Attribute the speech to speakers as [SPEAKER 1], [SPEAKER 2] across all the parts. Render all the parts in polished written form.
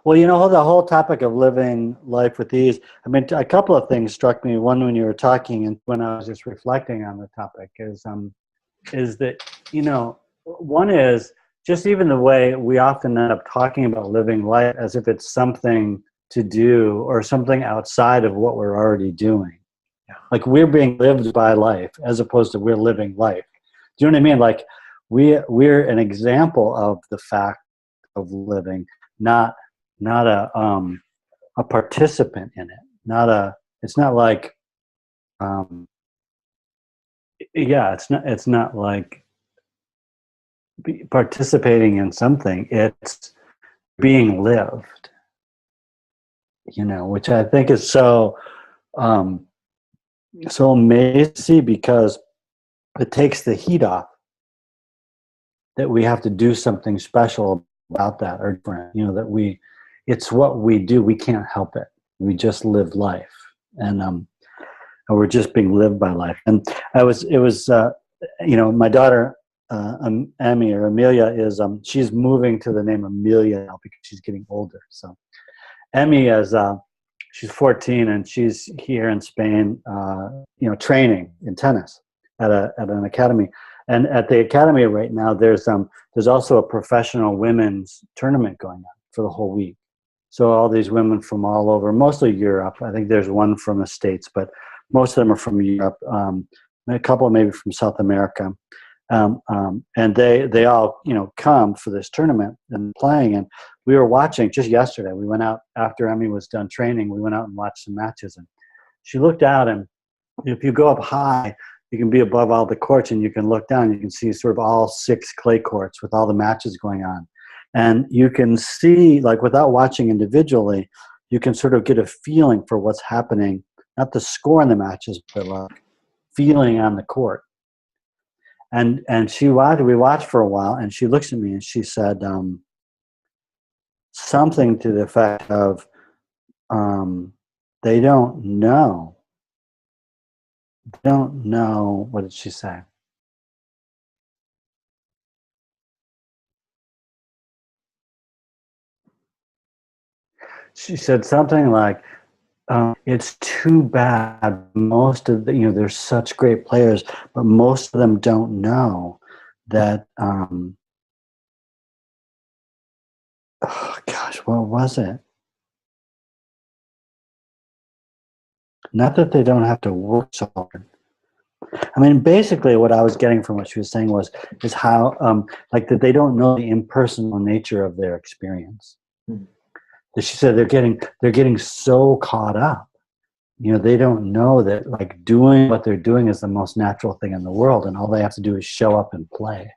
[SPEAKER 1] Well, the whole topic of living life with ease. I mean, a couple of things struck me. One, when you were talking, and when I was just reflecting on the topic, is that one is just even the way we often end up talking about living life as if it's something to do or something outside of what we're already doing.
[SPEAKER 2] Yeah.
[SPEAKER 1] Like we're being lived by life as opposed to we're living life. Do you know what I mean? Like we're an example of the fact of living, not a participant in it. It's not like it's not like participating in something. It's being lived, which I think is so amazing because it takes the heat off that we have to do something special about that or different, it's what we do. We can't help it. We just live life. And we're just being lived by life. And my daughter, Emmy or Amelia she's moving to the name Amelia now because she's getting older. So Emmy she's 14 and she's here in Spain, training in tennis at an academy. And at the academy right now, there's also a professional women's tournament going on for the whole week. So all these women from all over, mostly Europe. I think there's one from the States, but most of them are from Europe. A couple maybe from South America, and they all come for this tournament and playing. And we were watching just yesterday. We went out after Emmy was done training. We went out and watched some matches, and she looked out. And if you go up high, you can be above all the courts, and you can look down. You can see sort of all 6 clay courts with all the matches going on. And you can see, like, without watching individually, you can sort of get a feeling for what's happening, not the score in the matches, but like feeling on the court. And we watched for a while, and she looks at me and she said something to the effect of, they don't know. They don't know. What did she say? She said something like, it's too bad. Most of they're such great players, but most of them don't know that. Oh gosh, what was it? Not that they don't have to work so hard. I mean, basically, what I was getting from what she was saying is how like that they don't know the impersonal nature of their experience. Mm-hmm. She said they're getting so caught up. They don't know that like doing what they're doing is the most natural thing in the world, and all they have to do is show up and play.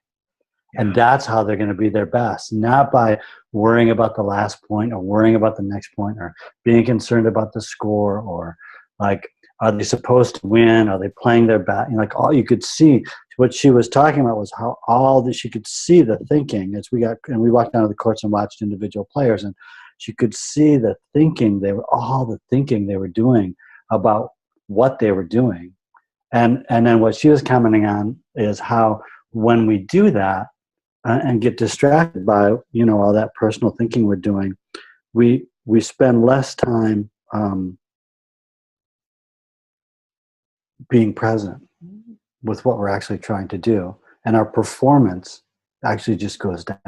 [SPEAKER 1] Yeah. And that's how they're going to be their best, not by worrying about the last point or worrying about the next point or being concerned about the score or like, are they supposed to win? Are they playing their best? Like all you could see, what she was talking about was how she could see the thinking as we walked down to the courts and watched individual players, and she could see the thinking they were doing about what they were doing. And then what she was commenting on is how when we do that and get distracted by, all that personal thinking we're doing, we spend less time being present with what we're actually trying to do. And our performance actually just goes down.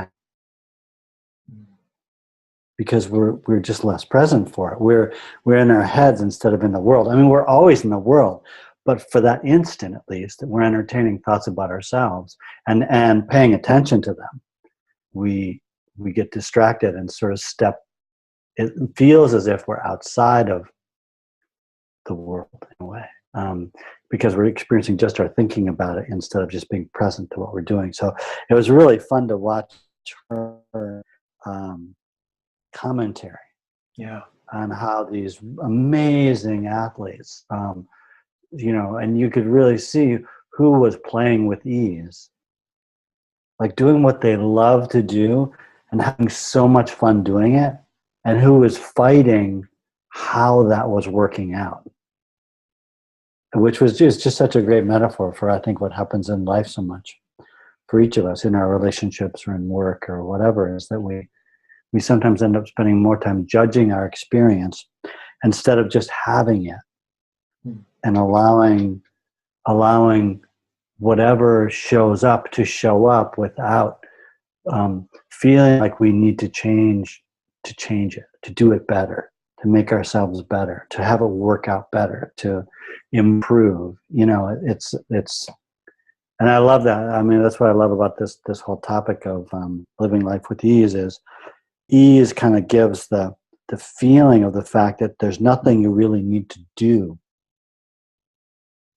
[SPEAKER 1] Because we're just less present for it. We're in our heads instead of in the world. I mean, we're always in the world, but for that instant at least, we're entertaining thoughts about ourselves and paying attention to them. We get distracted and sort of it feels as if we're outside of the world in a way, because we're experiencing just our thinking about it instead of just being present to what we're doing. So it was really fun to watch her commentary on how these amazing athletes, and you could really see who was playing with ease, like doing what they love to do and having so much fun doing it, and who was fighting how that was working out, which was just such a great metaphor for, I think, what happens in life so much for each of us in our relationships or in work or whatever, is that we sometimes end up spending more time judging our experience instead of just having it and allowing whatever shows up to show up without feeling like we need to change it, to do it better, to make ourselves better, to have it work out better, to improve. It's and I love that. I mean, that's what I love about this whole topic of living life with ease. Is ease kind of gives the feeling of the fact that there's nothing you really need to do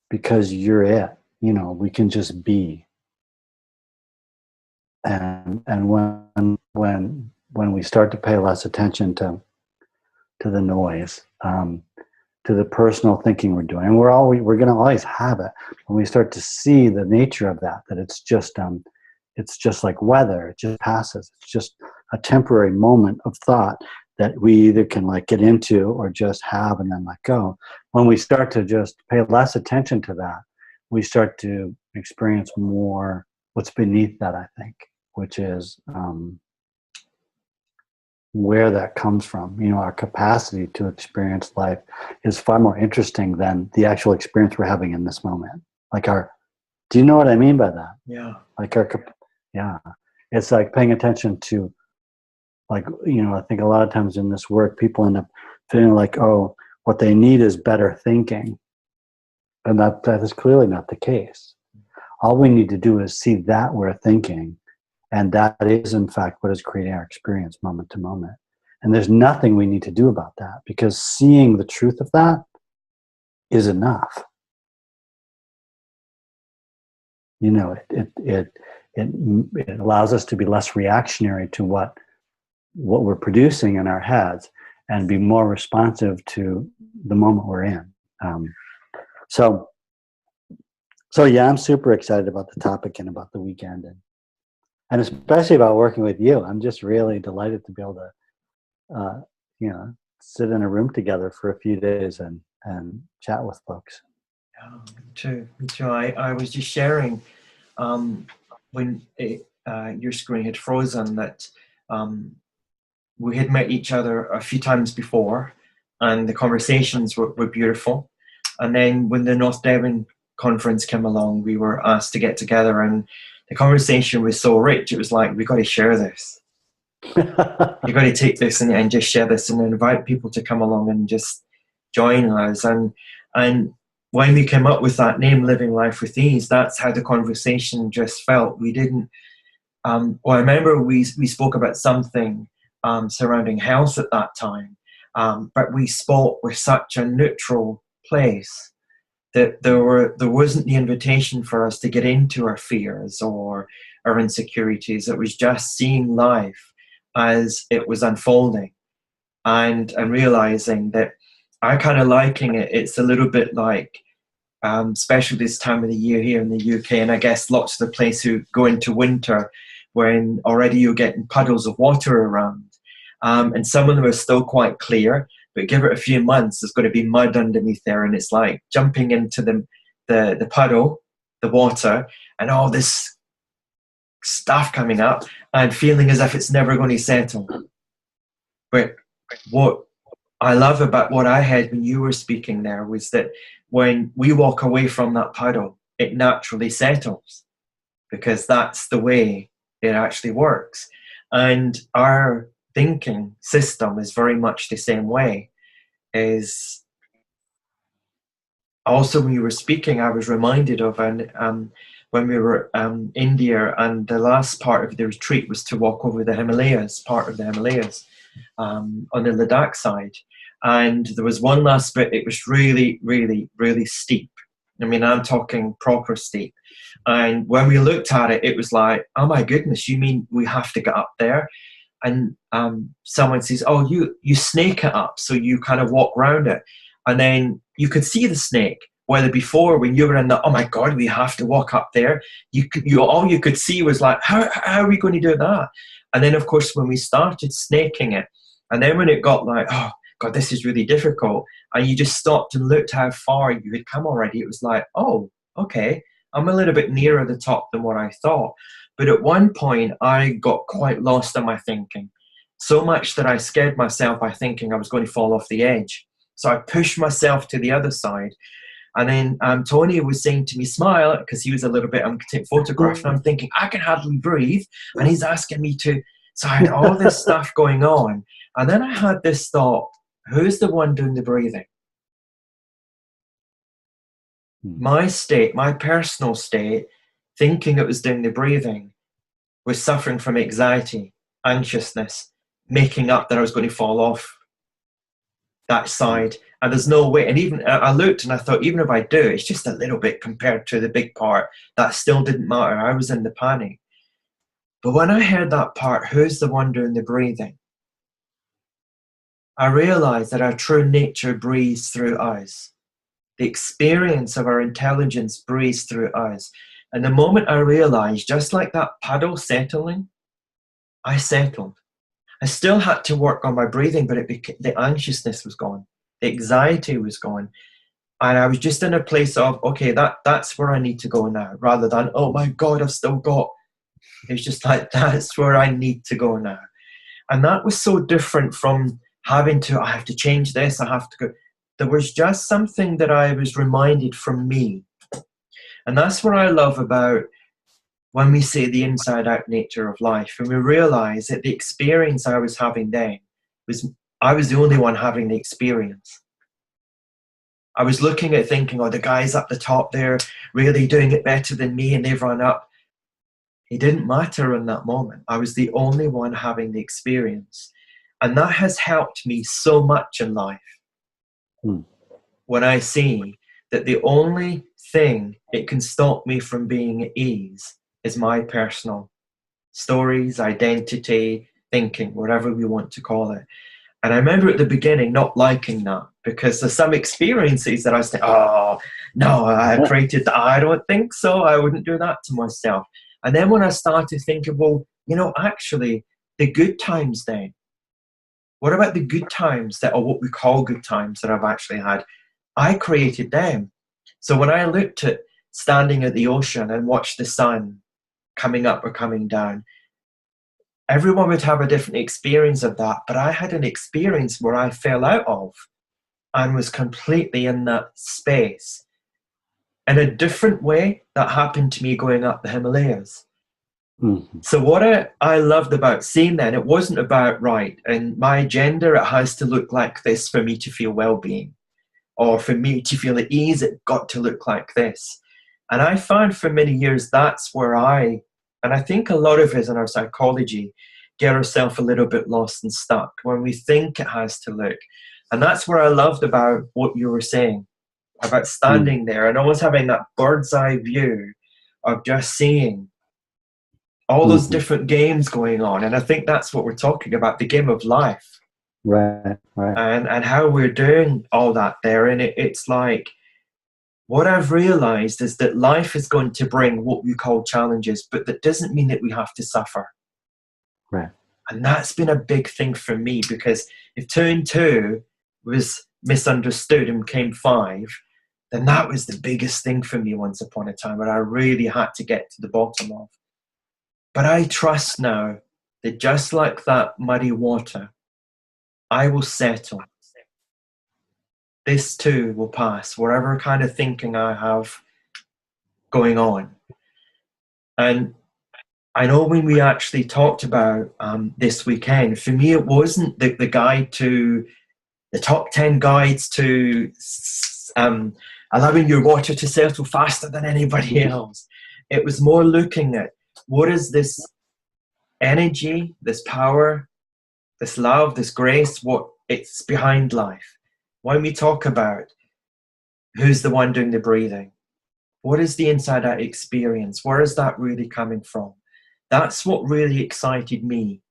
[SPEAKER 1] because you're it. We can just be. And when we start to pay less attention to the noise, to the personal thinking we're doing, and we're going to always have it. When we start to see the nature of that it's just like weather, it just passes. It's just a temporary moment of thought that we either can like get into or just have and then let go. When we start to just pay less attention to that, we start to experience more what's beneath that, I think, which is where that comes from. Our capacity to experience life is far more interesting than the actual experience we're having in this moment. Do you know what I mean by that?
[SPEAKER 2] Yeah.
[SPEAKER 1] Yeah. It's like paying attention to, I think a lot of times in this work, people end up feeling like, oh, what they need is better thinking. And that is clearly not the case. All we need to do is see that we're thinking, and that is, in fact, what is creating our experience moment to moment. And there's nothing we need to do about that, because seeing the truth of that is enough. It allows us to be less reactionary to what we're producing in our heads and be more responsive to the moment we're in. So yeah, I'm super excited about the topic and about the weekend, and especially about working with you. I'm just really delighted to be able to, sit in a room together for a few days and chat with folks.
[SPEAKER 2] Yeah, me too. I was just sharing when your screen had frozen that we had met each other a few times before, and the conversations were beautiful. And then when the North Devon conference came along, we were asked to get together, and the conversation was so rich. It was like, we got to share this. You got to take this and just share this and invite people to come along and just join us. And when we came up with that name, Living Life with Ease, that's how the conversation just felt. We didn't. I remember we spoke about something surrounding health at that time, but we spoke with such a neutral place that there wasn't the invitation for us to get into our fears or our insecurities. It was just seeing life as it was unfolding, and realizing that I kind of liking it. It's a little bit like, especially this time of the year here in the UK, and I guess lots of the places who go into winter when already you're getting puddles of water around. And some of them are still quite clear, but give it a few months, there's going to be mud underneath there, and it's like jumping into the puddle, the water, and all this stuff coming up and feeling as if it's never going to settle. But what I love about what I had when you were speaking there was that when we walk away from that puddle, it naturally settles, because that's the way it actually works. And our thinking system is very much the same way. Is also, when you were speaking, I was reminded of when we were in India, and the last part of the retreat was to walk over the Himalayas, part of the Himalayas, on the Ladakh side. And there was one last bit, it was really, really, really steep. I mean, I'm talking proper steep. And when we looked at it, it was like, oh my goodness, you mean we have to get up there? And someone says, oh, you snake it up, so you kind of walk around it. And then you could see the snake, whether before when you were in the, oh my God, we have to walk up there, all you could see was like, how are we going to do that? And then, of course, when we started snaking it, and then when it got like, oh God, this is really difficult, and you just stopped and looked how far you had come already, it was like, oh, okay, I'm a little bit nearer the top than what I thought. But at one point, I got quite lost in my thinking. so much that I scared myself by thinking I was going to fall off the edge. So I pushed myself to the other side. And then Tony was saying to me, smile, because he was a little bit, I'm going to take photographs. And I'm thinking, I can hardly breathe. And he's asking me to. So I had all this stuff going on. And then I had this thought, who's the one doing the breathing? My state, my personal state, thinking it was doing the breathing, was suffering from anxiety, anxiousness, making up that I was going to fall off that side. And there's no way. And even I looked and I thought, even if I do, it's just a little bit compared to the big part. That still didn't matter. I was in the panic. But when I heard that part, who's the one doing the breathing? I realized that our true nature breathes through us. The experience of our intelligence breathes through us. And the moment I realized, just like that paddle settling, I settled. I still had to work on my breathing, but the anxiousness was gone. The anxiety was gone. And I was just in a place of, okay, that's where I need to go now, rather than, oh my God, I've still got. It's just like, that's where I need to go now. And that was so different from having to, I have to change this, I have to go. There was just something that I was reminded from me. And that's what I love about when we say the inside out nature of life, and we realize that the experience I was having then was, I was the only one having the experience. I was looking at thinking, oh, the guys up the top there really doing it better than me and they've run up. It didn't matter in that moment. I was the only one having the experience. And that has helped me so much in life. When I see that the only thing it can stop me from being at ease is my personal stories, identity, thinking, whatever we want to call it. And I remember at the beginning not liking that, because there's some experiences that I was thinking, oh, no, I created that. I don't think so. I wouldn't do that to myself. And then when I started thinking, well, you know, actually, the good times then, what about the good times that are what we call good times that I've actually had? I created them. So when I looked at standing at the ocean and watched the sun coming up or coming down, everyone would have a different experience of that, but I had an experience where I fell out of and was completely in that space. In a different way, that happened to me going up the Himalayas. So what I loved about seeing then, it wasn't about, right, and my agenda, it has to look like this for me to feel well-being, or for me to feel at ease, it got to look like this. And I found for many years that's where and I think a lot of us in our psychology get ourselves a little bit lost and stuck when we think it has to look. And that's where I loved about what you were saying, about standing there and always having that bird's eye view of just seeing all those different games going on. And I think that's what we're talking about, the game of life.
[SPEAKER 1] Right.
[SPEAKER 2] And how we're doing all that there. And it's like, what I've realized is that life is going to bring what we call challenges, but that doesn't mean that we have to suffer.
[SPEAKER 1] Right.
[SPEAKER 2] And that's been a big thing for me, because if 2 and 2 was misunderstood and became 5, then that was the biggest thing for me once upon a time, and I really had to get to the bottom of. But I trust now that just like that muddy water, I will settle. This too will pass, whatever kind of thinking I have going on. And I know when we actually talked about this weekend, for me it wasn't the guide to the top 10 guides to allowing your water to settle faster than anybody else. It was more looking at, what is this energy, this power, this love, this grace, what it's behind life. When we talk about who's the one doing the breathing, what is the inside out experience? Where is that really coming from? That's what really excited me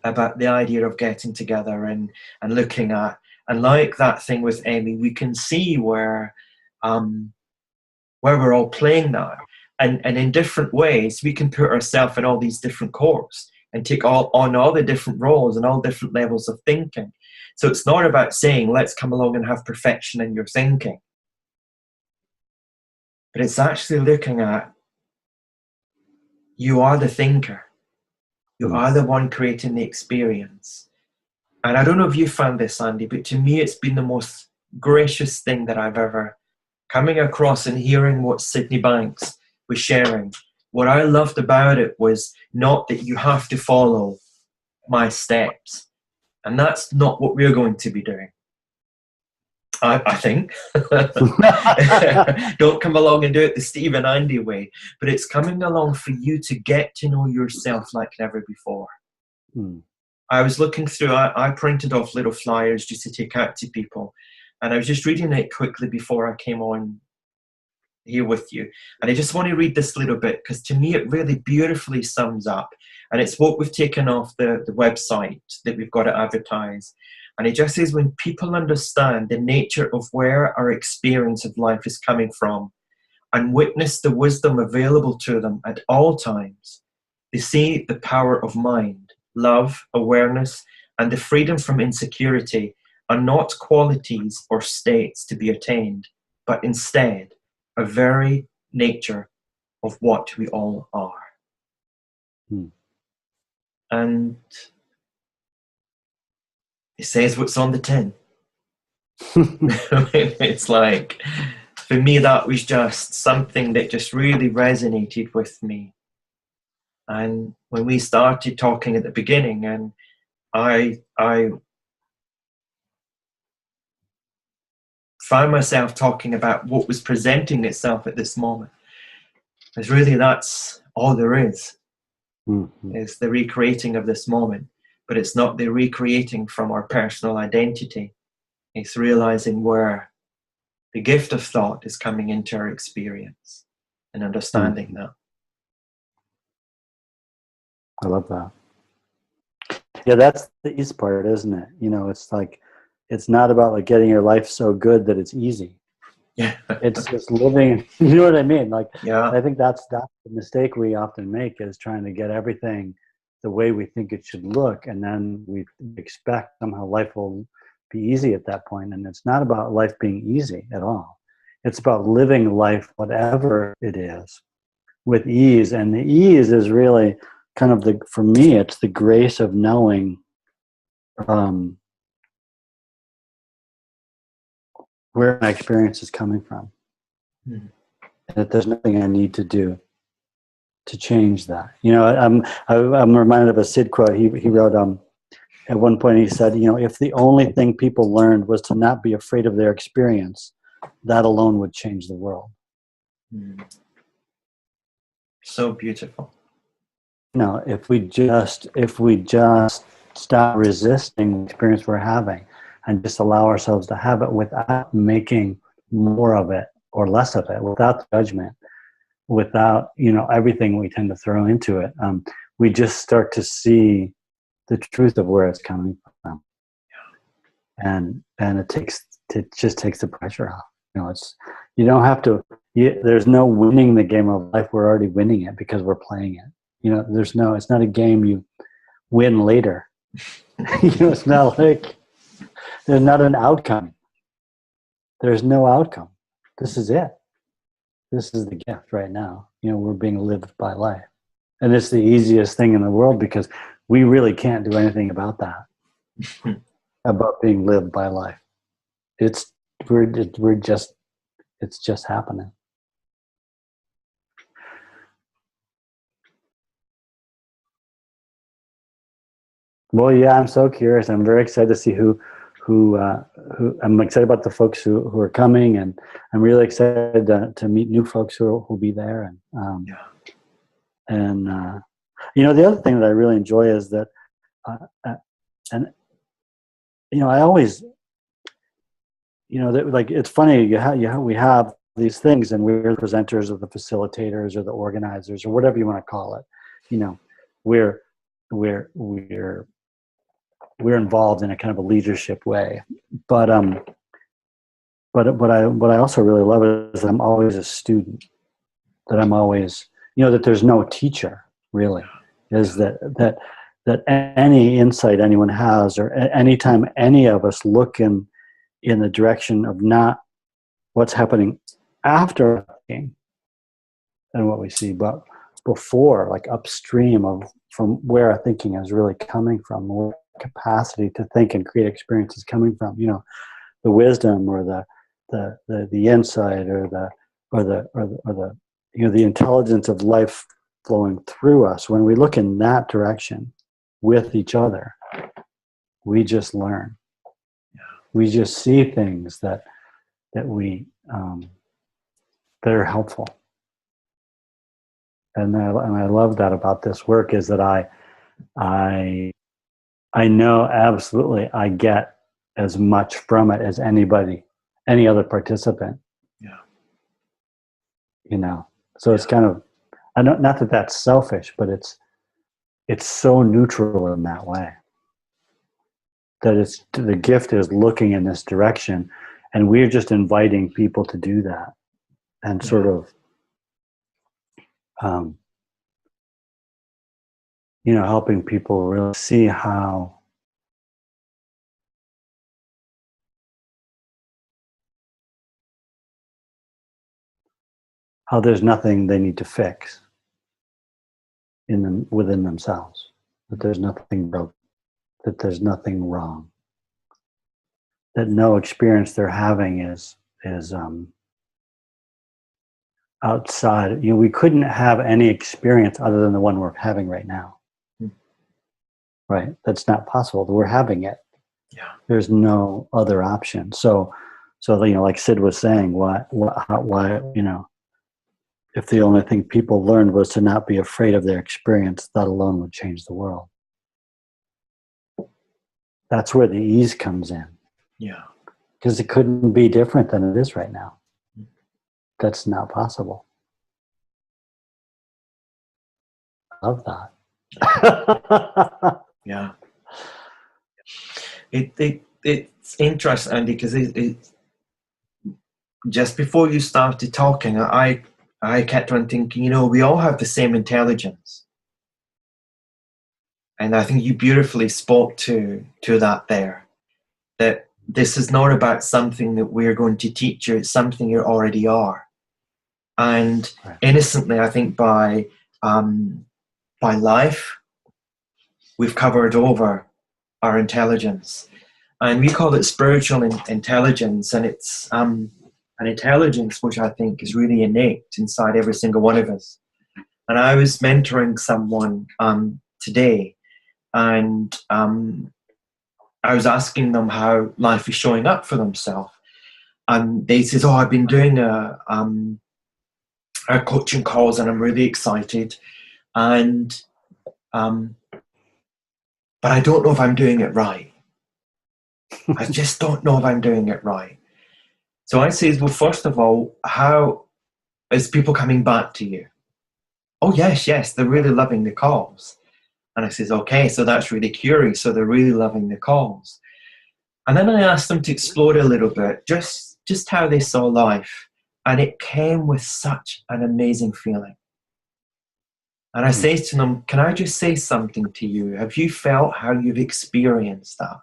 [SPEAKER 2] about the idea of getting together and looking at, and like that thing with Amy, we can see where we're all playing now. And in different ways, we can put ourselves in all these different corps and take on all the different roles and all different levels of thinking. So it's not about saying, let's come along and have perfection in your thinking. But it's actually looking at, you are the thinker. You are the one creating the experience. And I don't know if you found this, Andy, but to me, it's been the most gracious thing that I've ever coming across and hearing what Sydney Banks was sharing. What I loved about it was not that you have to follow my steps. And that's not what we're going to be doing. I think. Don't come along and do it the Steve and Andy way. But it's coming along for you to get to know yourself like never before. I was looking through, I printed off little flyers just to take out to people. And I was just reading it quickly before I came on here with you. And I just want to read this little bit because to me it really beautifully sums up. And it's what we've taken off the website that we've got to advertise. And it just says, when people understand the nature of where our experience of life is coming from and witness the wisdom available to them at all times, they see the power of mind, love, awareness, and the freedom from insecurity are not qualities or states to be attained, but instead a very nature of what we all are. And it says what's on the tin. It's like, for me, that was just something that just really resonated with me. And when we started talking at the beginning, and I found myself talking about what was presenting itself at this moment, is really that's all there is. It's the recreating of this moment. But it's not the recreating from our personal identity. It's realizing where the gift of thought is coming into our experience and understanding that.
[SPEAKER 1] I love that. Yeah, that's the easy part, isn't it? You know, it's like, it's not about like getting your life so good that it's easy.
[SPEAKER 2] Yeah.
[SPEAKER 1] It's just living, you know what I mean? Like,
[SPEAKER 2] yeah.
[SPEAKER 1] I think that's the mistake we often make, is trying to get everything the way we think it should look, and then we expect somehow life will be easy at that point. And it's not about life being easy at all. It's about living life, whatever it is, with ease. And the ease is really kind of for me, it's the grace of knowing where my experience is coming from. That there's nothing I need to do to change that. You know, I'm reminded of a Sid quote. He wrote, at one point he said, you know, if the only thing people learned was to not be afraid of their experience, that alone would change the world.
[SPEAKER 2] So beautiful.
[SPEAKER 1] No, if we just stop resisting the experience we're having and just allow ourselves to have it without making more of it or less of it, without judgment, without, you know, everything we tend to throw into it, we just start to see the truth of where it's coming from. And it just takes the pressure off. You know, you don't have to, there's no winning the game of life. We're already winning it because we're playing it. You know, it's not a game you win later. You know, it's not like, there's not an outcome. There's no outcome. This is it. This is the gift right now. You know, we're being lived by life. And it's the easiest thing in the world because we really can't do anything about that, about being lived by life. It's just happening. Well, yeah, I'm so curious. I'm very excited to see who I'm excited about the folks who are coming, and I'm really excited to meet new folks who'll be there. And you know, the other thing that I really enjoy is that, and you know, I always, you know, that, like, it's funny, we have these things, and we're the presenters or the facilitators or the organizers or whatever you want to call it. You know, we're involved in a kind of a leadership way, but what I also really love is that I'm always a student. That I'm always, you know, that there's no teacher really. Is that any insight anyone has, or anytime any of us look in the direction of not what's happening after and what we see, but before, like upstream of from where our thinking is really coming from, where capacity to think and create experience is coming from. The wisdom or the insight or the the intelligence of life flowing through us. When we look in that direction with each other, we just learn. We just see things that we that are helpful. And I love that about this work, is that I know absolutely I get as much from it as any other participant.
[SPEAKER 2] Yeah.
[SPEAKER 1] So it's kind of, not that that's selfish, but it's so neutral in that way. That the gift is looking in this direction, and we're just inviting people to do that, and sort of, helping people really see how there's nothing they need to fix within themselves, that there's nothing broken, that there's nothing wrong, that no experience they're having is outside. We couldn't have any experience other than the one we're having right now. Right? That's not possible. We're having it.
[SPEAKER 2] Yeah.
[SPEAKER 1] There's no other option. So like Sid was saying, why, if the only thing people learned was to not be afraid of their experience, that alone would change the world. That's where the ease comes in.
[SPEAKER 2] Yeah.
[SPEAKER 1] Because it couldn't be different than it is right now. That's not possible. I love that.
[SPEAKER 2] Yeah. It's interesting, Andy, because just before you started talking, I kept on thinking, we all have the same intelligence. And I think you beautifully spoke to that there. That this is not about something that we're going to teach you, it's something you already are. And innocently, I think by life, we've covered over our intelligence. And we call it spiritual intelligence, and it's an intelligence which I think is really innate inside every single one of us. And I was mentoring someone today, and I was asking them how life is showing up for themselves. And they said, I've been doing our coaching calls, and I'm really excited. And but I don't know if I'm doing it right. I just don't know if I'm doing it right. So I say, well, first of all, how is people coming back to you? Oh, yes, they're really loving the calls. And I says, okay, so that's really curious. So they're really loving the calls. And then I asked them to explore a little bit, just how they saw life. And it came with such an amazing feeling. And I say to them, can I just say something to you? Have you felt how you've experienced that?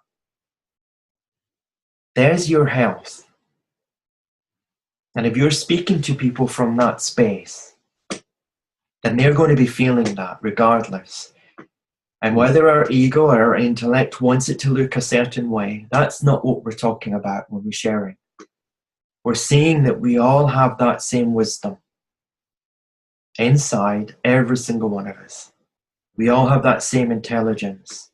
[SPEAKER 2] There's your health. And if you're speaking to people from that space, then they're going to be feeling that regardless. And whether our ego or our intellect wants it to look a certain way, that's not what we're talking about when we're sharing. We're seeing that we all have that same wisdom inside every single one of us. We all have that same intelligence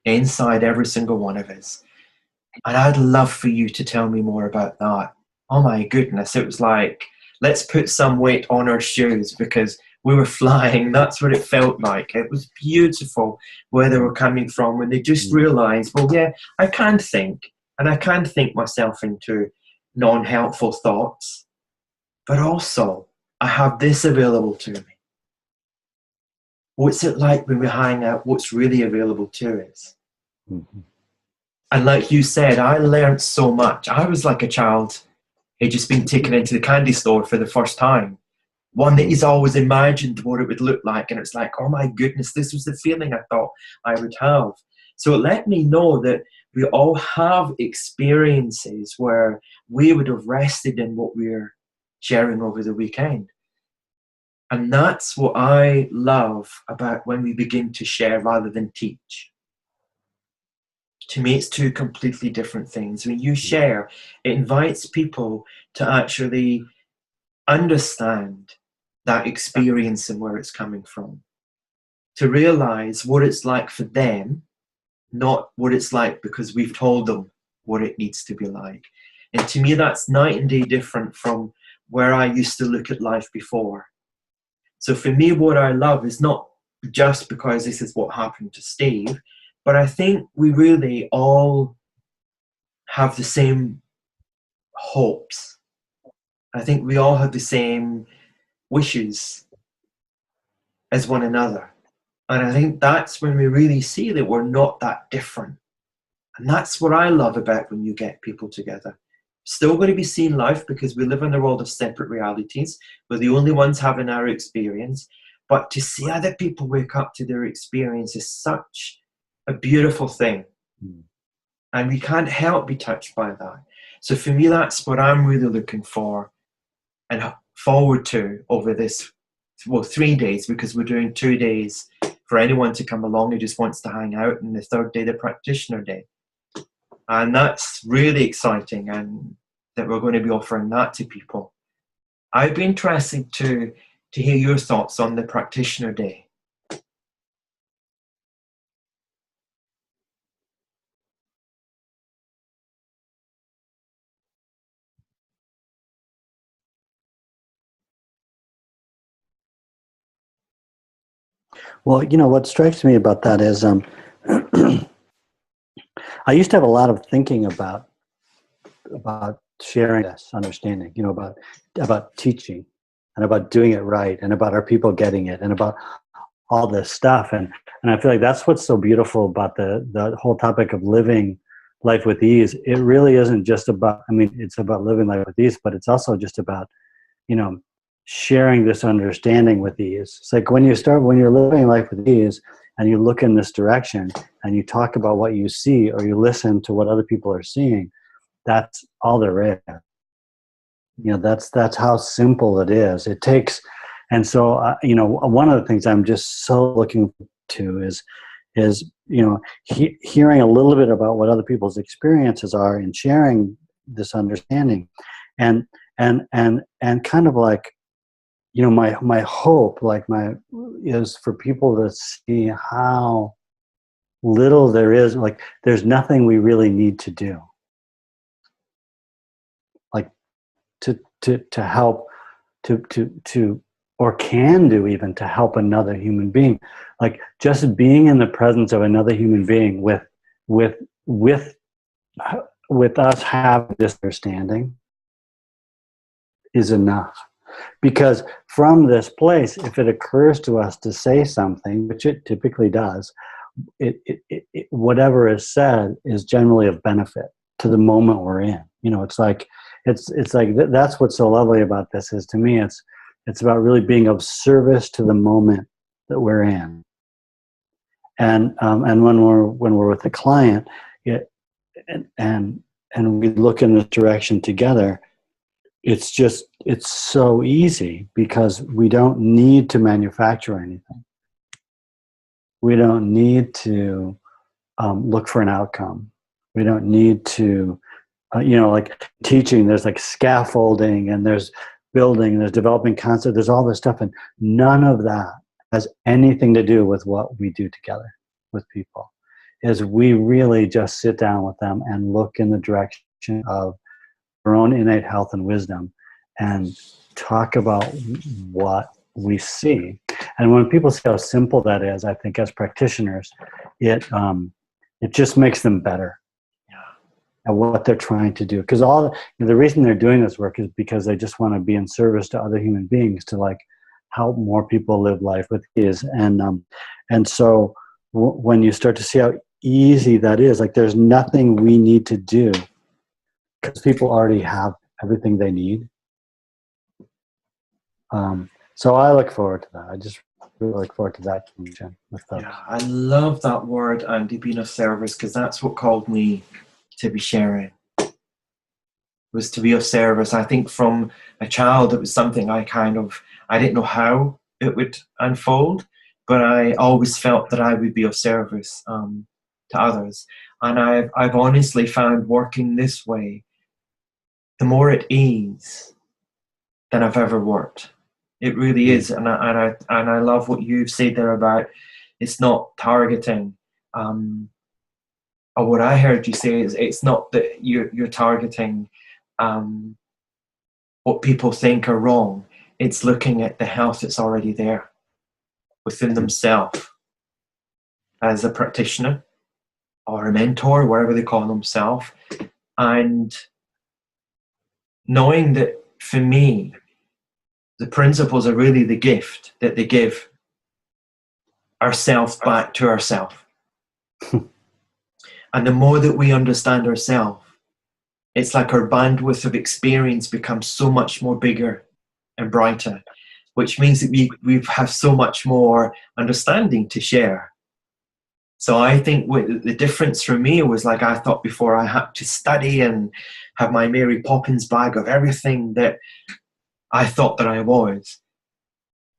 [SPEAKER 2] inside every single one of us. And I'd love for you to tell me more about that. Oh my goodness, it was like, let's put some weight on our shoes, because we were flying. That's what it felt like. It was beautiful where they were coming from, when they just realized, well, yeah, I can think, and I can think myself into non-helpful thoughts, but also I have this available to me. What's it like when we hang out? What's really available to us?
[SPEAKER 1] Mm-hmm.
[SPEAKER 2] And like you said, I learned so much. I was like a child who'd just been taken into the candy store for the first time. One that he's always imagined what it would look like. And it's like, oh my goodness, this was the feeling I thought I would have. So it let me know that we all have experiences where we would have rested in what we're sharing over the weekend. And that's what I love about when we begin to share rather than teach. To me, it's two completely different things. When you share, it invites people to actually understand that experience and where it's coming from, to realize what it's like for them, not what it's like because we've told them what it needs to be like. And to me, that's night and day different from where I used to look at life before. So for me, what I love is not just because this is what happened to Steve, but I think we really all have the same hopes. I think we all have the same wishes as one another. And I think that's when we really see that we're not that different. And that's what I love about when you get people together. Still going to be seeing life because we live in a world of separate realities. We're the only ones having our experience. But to see other people wake up to their experience is such a beautiful thing. And we can't help be touched by that. So for me, that's what I'm really looking for and forward to over this, well, 3 days, because we're doing 2 days for anyone to come along who just wants to hang out, and the third day, the practitioner day. And that's really exciting, and that we're going to be offering that to people. I'd be interested to hear your thoughts on the practitioner day.
[SPEAKER 1] Well, what strikes me about that is I used to have a lot of thinking about sharing this understanding, about teaching and about doing it right and about our people getting it and about all this stuff. And I feel like that's what's so beautiful about the whole topic of living life with ease. It really isn't just about, it's about living life with ease, but it's also just about, sharing this understanding with ease. It's like when you're living life with ease and you look in this direction and you talk about what you see or you listen to what other people are seeing, that's all there is. That's how simple it is. It takes, and so one of the things I'm just so looking to is hearing a little bit about what other people's experiences are and sharing this understanding, and kind of like, my hope, is for people to see how little there is. Like, there's nothing we really need to do, like to help, to or can do even to help another human being. Like, just being in the presence of another human being with us having this understanding is enough. Because from this place, if it occurs to us to say something, which it typically does, whatever is said is generally of benefit to the moment we're in. It's like that's what's so lovely about this. Is, to me, it's about really being of service to the moment that we're in. And when we're with the client, and we look in this direction together, it's so easy because we don't need to manufacture anything. We don't need to look for an outcome. We don't need to, like teaching, there's like scaffolding and there's building and there's developing concept. There's all this stuff, and none of that has anything to do with what we do together with people. Is we really just sit down with them and look in the direction of our own innate health and wisdom and talk about what we see. And when people see how simple that is, I think as practitioners, it just makes them better at what they're trying to do. Because the reason they're doing this work is because they just want to be in service to other human beings, to like help more people live life with ease. And so when you start to see how easy that is, like there's nothing we need to do because people already have everything they need. So I look forward to that. I just really look forward to that connection with folks.
[SPEAKER 2] Yeah, I love that word, Andy, being of service, because that's what called me to be sharing, was to be of service. I think from a child, it was something I I didn't know how it would unfold, but I always felt that I would be of service to others. And I've honestly found working this way, the more at ease than I've ever worked. It really is, and I love what you've said there about it's not targeting. Or what I heard you say is it's not that you're targeting what people think are wrong. It's looking at the health that's already there within themselves as a practitioner or a mentor, whatever they call themselves, and knowing that for me, the principles are really the gift that they give ourselves back to ourselves. And the more that we understand ourselves, it's like our bandwidth of experience becomes so much more bigger and brighter, which means that we have so much more understanding to share. So I think the difference for me was, like I thought before, I had to study and have my Mary Poppins bag of everything that I thought that I was.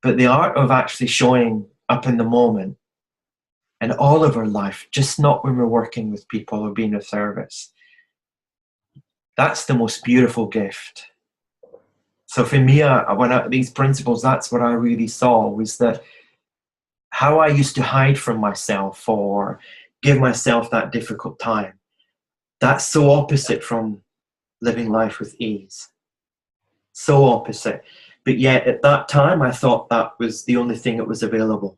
[SPEAKER 2] But the art of actually showing up in the moment and all of our life, just not when we're working with people or being of service, that's the most beautiful gift. So for me, these principles, that's what I really saw, was that how I used to hide from myself or give myself that difficult time, that's so opposite from living life with ease. So opposite. But yet at that time, I thought that was the only thing that was available.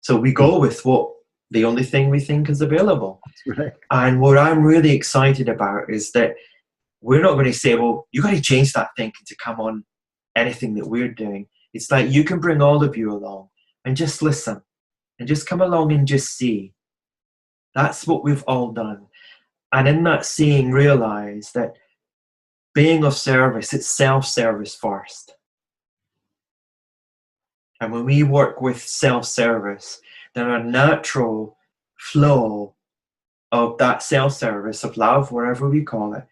[SPEAKER 2] So we go with what the only thing we think is available.
[SPEAKER 1] Right.
[SPEAKER 2] And what I'm really excited about is that we're not going to say, well, you got to change that thinking to come on anything that we're doing. It's like you can bring all of you along and just listen and just come along and just see. That's what we've all done. And in that seeing, realize that being of service, it's self-service first. And when we work with self-service, then our natural flow of that self-service, of love, whatever we call it,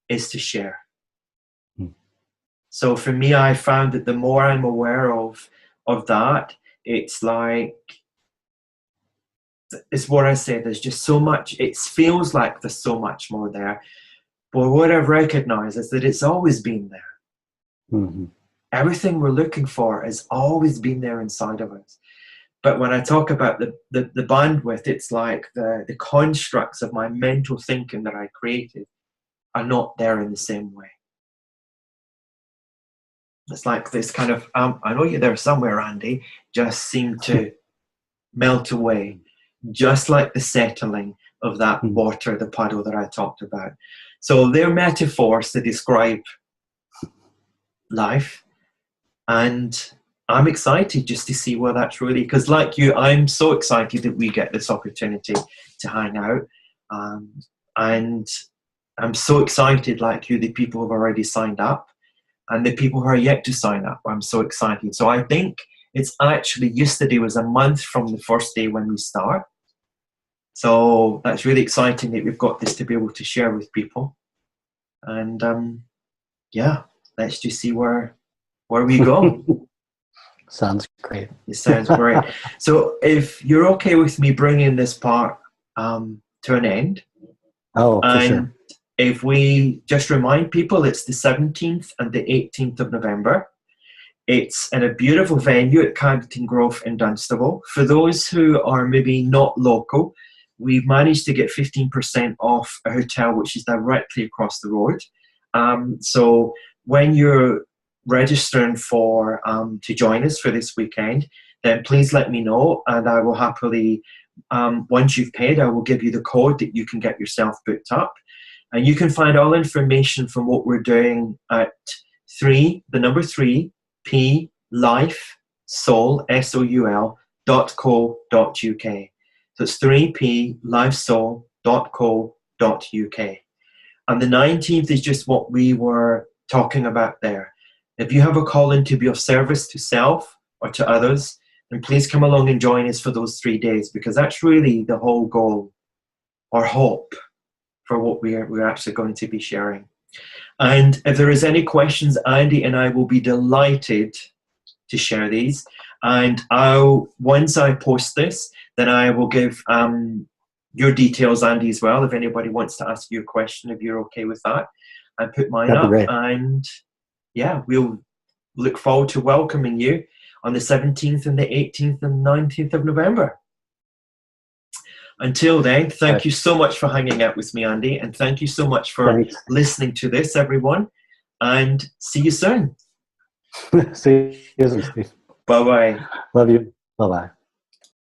[SPEAKER 2] is to share. So for me, I found that the more I'm aware of that, it's like, it's what I said, there's just so much, it feels like there's so much more there. But what I've recognized is that it's always been there.
[SPEAKER 1] Mm-hmm.
[SPEAKER 2] Everything we're looking for has always been there inside of us. But when I talk about the bandwidth, it's like the constructs of my mental thinking that I created are not there in the same way. It's like this kind of, I know you're there somewhere, Andy, just seem to melt away, just like the settling of that water, the puddle that I talked about. So they're metaphors to describe life. And I'm excited just to see where that's really, because like you, I'm so excited that we get this opportunity to hang out. And I'm so excited, like you, the people who have already signed up and the people who are yet to sign up. I'm so excited. So I think it's actually, yesterday was a month from the first day when we start. So that's really exciting that we've got this to be able to share with people. And yeah, let's just see where we go.
[SPEAKER 1] Sounds great.
[SPEAKER 2] It sounds great. So if you're okay with me bringing this part to an end.
[SPEAKER 1] Oh, for sure.
[SPEAKER 2] If we just remind people, it's the 17th and the 18th of November. It's in a beautiful venue at Caggington Grove in Dunstable. For those who are maybe not local, we've managed to get 15% off a hotel which is directly across the road. So when you're registering for to join us for this weekend, then please let me know, and I will happily, once you've paid, I will give you the code that you can get yourself booked up. And you can find all information from what we're doing at 3, the number 3, P, Life, Soul, SOUL.co.uk. So it's 3P, lifesoul.co.uk. And the 19th is just what we were talking about there. If you have a calling to be of service to self or to others, then please come along and join us for those 3 days, because that's really the whole goal or hope for what we're actually going to be sharing. And if there is any questions, Andy and I will be delighted to share these. And once I post this, then I will give your details, Andy, as well, if anybody wants to ask you a question, if you're okay with that, and put mine
[SPEAKER 1] That'd be
[SPEAKER 2] up.
[SPEAKER 1] great.
[SPEAKER 2] And yeah, we'll look forward to welcoming you on the 17th and the 18th and 19th of November. Until then, thank you so much for hanging out with me, Andy, and thank you so much for listening to this, everyone, and see you soon.
[SPEAKER 1] See you soon, Steve.
[SPEAKER 2] Bye-bye.
[SPEAKER 1] Love you. Bye-bye.